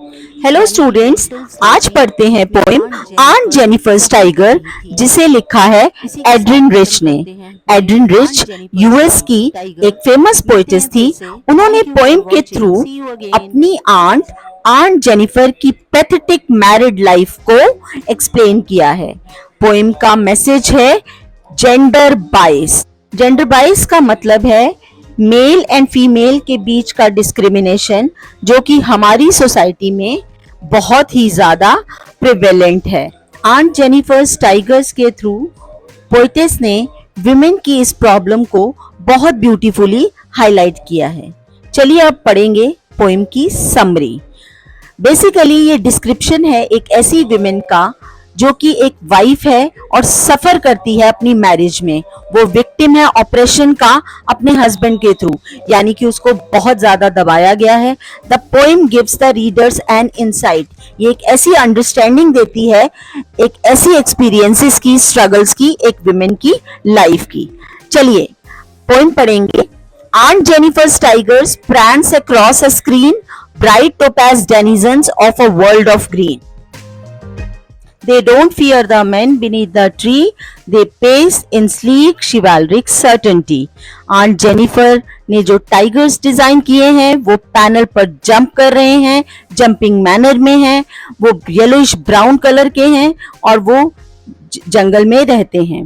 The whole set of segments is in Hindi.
हेलो स्टूडेंट्स, आज पढ़ते हैं पोएम आंट जेनिफर्स टाइगर, जिसे लिखा है एड्रिन रिच ने। एड्रिन रिच यूएस की एक फेमस पोएटिस थी। उन्होंने पोएम के थ्रू अपनी आंट जेनिफर की पैथेटिक मैरिड लाइफ को एक्सप्लेन किया है। पोएम का मैसेज है जेंडर बाइस। जेंडर बाइस का मतलब है मेल एंड फीमेल के बीच का डिस्क्रिमिनेशन, जो कि हमारी सोसाइटी में बहुत ही ज्यादा प्रिवेलेंट है। आंट जेनिफर्स टाइगर्स के थ्रू पोइटेस ने विमेन की इस प्रॉब्लम को बहुत ब्यूटीफुली हाईलाइट किया है। चलिए अब पढ़ेंगे पोएम की समरी। बेसिकली ये डिस्क्रिप्शन है एक ऐसी विमेन का जो कि एक वाइफ है और सफर करती है अपनी मैरिज में। वो विक्टिम है ऑपरेशन का अपने हस्बैंड के थ्रू, यानी कि उसको बहुत ज्यादा दबाया गया है। The poem gives the readers an insight. ये एक ऐसी अंडरस्टैंडिंग देती है, एक ऐसी एक्सपीरियंसेस की, स्ट्रगल्स की, एक विमेन की लाइफ की। चलिए पोएम पढ़ेंगे। Aunt Jennifer's tigers prance across a screen, bright topaz denizens of a world of green. They don't fear the men beneath the tree, they pace in sleek chivalric certainty. Aunt Jennifer ने जो टाइगर्स डिजाइन किए हैं वो पैनल पर जंप कर रहे हैं, जंपिंग मैनर में हैं। वो येलोइश ब्राउन कलर के हैं और वो जंगल में रहते हैं।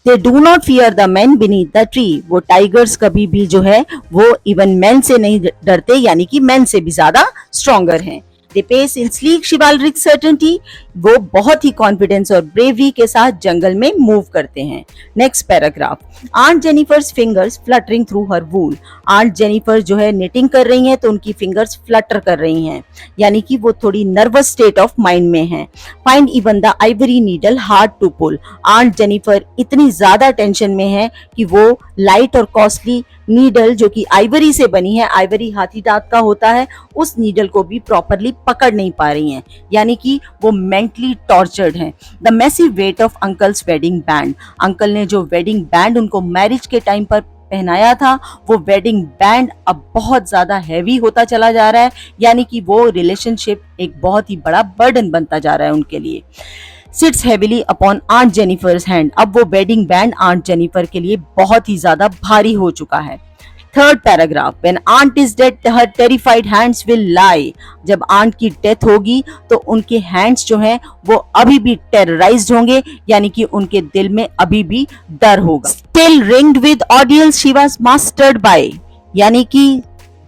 They do not fear the men beneath the tree. वो टाइगर्स कभी भी जो है वो इवन मैन से नहीं डरते, यानी कि मैन से भी ज्यादा स्ट्रॉन्गर हैं। They pace in sleek chivalric certainty. वो बहुत ही कॉन्फिडेंस और ब्रेवरी के साथ जंगल में मूव करते हैं। Next paragraph. Aunt Jennifer's fingers fluttering through her wool. Aunt Jennifer जो है निटिंग कर रही हैं तो उनकी फिंगर्स फ्लटर कर रही हैं, यानी कि वो थोड़ी नर्वस स्टेट ऑफ माइंड में हैं। Find even the ivory needle hard to pull. Aunt Jennifer इतनी ज्यादा टेंशन में है कि वो लाइट और कॉस्टली नीडल जो कि आइवरी से बनी है, आइवरी हाथी दांत का होता है, उस नीडल को भी प्रॉपरली पकड़ नहीं पा रही हैं, यानी कि वो मेंटली टॉर्चर्ड हैं। The massive weight of uncle's wedding band. Uncle ने जो वेडिंग बैंड उनको मैरिज के टाइम पर पहनाया था, वो वेडिंग बैंड अब बहुत ज्यादा हैवी होता चला जा रहा है, यानी कि वो रिलेशनशिप एक बहुत ही बड़ा बर्डन बनता जा रहा है उनके लिए। Sits heavily upon Aunt Jennifer's hand. अब वो वेडिंग बैंड आंट जेनिफर के लिए बहुत ही ज्यादा भारी हो चुका है। Third paragraph. When aunt is dead, her terrified hands will lie. जब आंट की डेथ होगी तो उनके हैंड्स जो हैं वो अभी भी टेरराइज्ड होंगे, यानी कि उनके दिल में अभी भी डर होगा। Still ringed with ordeals she was mastered by. यानी कि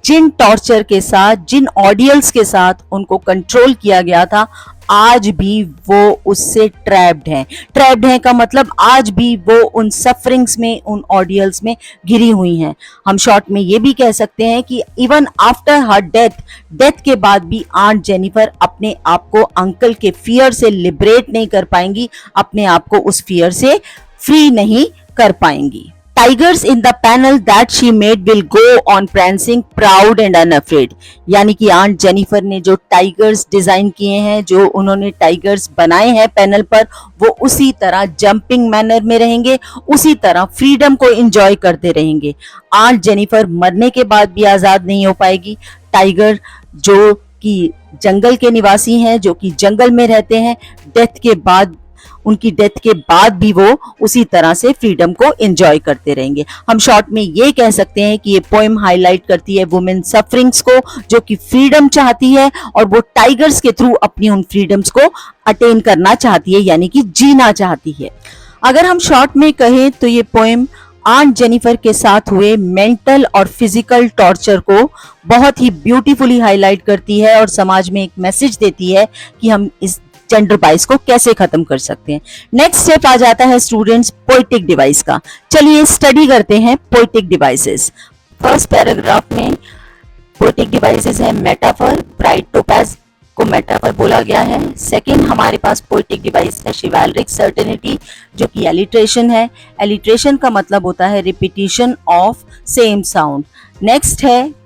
जिन टॉर्चर के साथ, जिन ऑडियल्स के साथ उनको कंट्रोल किया गया था, आज भी वो उससे ट्रैप्ड हैं। ट्रैप्ड हैं का मतलब आज भी वो उन सफरिंग्स में, उन ऑडियल्स में घिरी हुई हैं। हम शॉर्ट में ये भी कह सकते हैं कि इवन आफ्टर हर डेथ के बाद भी आंट जेनिफर अपने आप को अंकल के फियर से लिबरेट नहीं कर पाएंगी, अपने आप को उस फियर से फ्री नहीं कर पाएंगी। Tigers in the panel that she made will go on prancing proud and unafraid. यानी कि आंट जेनिफर ने जो टाइगर्स डिजाइन किए हैं, जो उन्होंने टाइगर्स बनाए हैं पैनल पर, वो उसी तरह जंपिंग मैनर में रहेंगे, उसी तरह फ्रीडम को एंजॉय करते रहेंगे। आंट जेनिफर मरने के बाद भी आजाद नहीं हो पाएगी। टाइगर जो कि जंगल के निवासी हैं, जो कि जंगल में रहते हैं, उनकी डेथ के बाद भी वो उसी तरह से फ्रीडम को एंजॉय करते रहेंगे। हम शॉर्ट में ये कह सकते हैं कि ये पोएम हाईलाइट करती है वुमेन सफरिंग्स को, जो कि फ्रीडम चाहती है और वो टाइगर्स के थ्रू अपनी उन फ्रीडम्स को अटेन करना चाहती है, यानी कि जीना चाहती है। अगर हम शॉर्ट में कहें तो ये पोएम आंट जेनिफर के साथ हुए मेंटल और फिजिकल टॉर्चर को बहुत ही ब्यूटीफुली हाईलाइट करती है और समाज में एक मैसेज देती है कि हम इस जेंडर बाइस को कैसे खत्म कर सकते हैं। नेक्स्ट स्टेप आ जाता है स्टूडेंट्स पोएटिक डिवाइस का। चलिए स्टडी करते हैं पोएटिक डिवाइसेस। फर्स्ट पैराग्राफ में पोएटिक डिवाइसेस है मेटाफर, ब्राइट टोपैज को मेटाफर बोला गया है। सेकंड हमारे पास पोएटिक डिवाइस है शिवालरिक सर्टेनिटी, जो कि एलिट्रेशन है। एलिट्रेशन का मतलब होता है repetition of same sound. Next है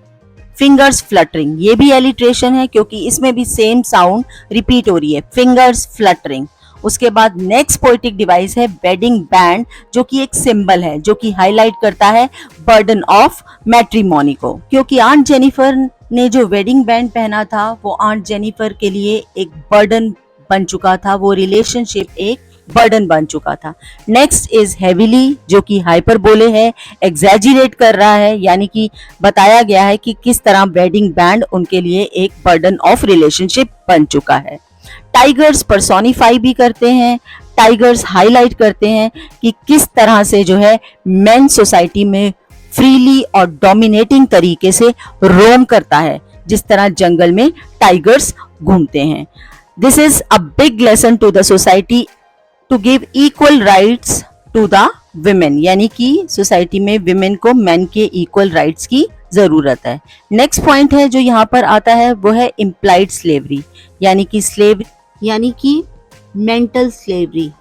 फिंगर्स फ्लटरिंग, ये भी एलिट्रेशन है क्योंकि इसमें भी सेम साउंड रिपीट हो रही है, फिंगर्स फ्लटरिंग। उसके बाद नेक्स्ट पोएटिक डिवाइस है वेडिंग बैंड, जो कि एक सिंबल है जो कि हाईलाइट करता है बर्डन ऑफ मैट्रिमोनी को, क्योंकि आंट जेनिफर ने जो वेडिंग बैंड पहना था वो आंट जेनिफर के लिए एक बर्डन बन चुका था, वो रिलेशनशिप एक बर्डन बन चुका था। नेक्स्ट इज हेविली, जो कि हाइपरबोले है, एग्जैजरेट कर रहा है, यानी कि बताया गया है कि किस तरह वेडिंग बैंड उनके लिए एक बर्डन ऑफ रिलेशनशिप बन चुका है। टाइगर्स पर्सोनिफाई भी करते हैं, टाइगर्स हाईलाइट करते हैं कि किस तरह से जो है मेन सोसाइटी में फ्रीली और डोमिनेटिंग तरीके से रोम करता है, जिस तरह जंगल में टाइगर्स घूमते हैं। This is a big lesson to the society to give equal rights to the women, यानी कि सोसाइटी में विमेन को मैन के इक्वल राइट्स की जरूरत है। नेक्स्ट पॉइंट है जो यहाँ पर आता है वो है इम्प्लाइड स्लेवरी, यानी कि मेंटल स्लेवरी,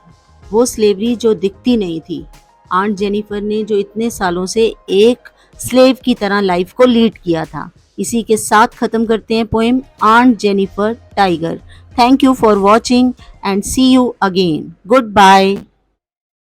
वो स्लेवरी जो दिखती नहीं थी। आंट जेनिफर ने जो इतने सालों से एक स्लेव की तरह लाइफ को लीड किया था। इसी के साथ खत्म करते हैं poem aunt Jennifer tiger. Thank you for watching and see you again. Good bye.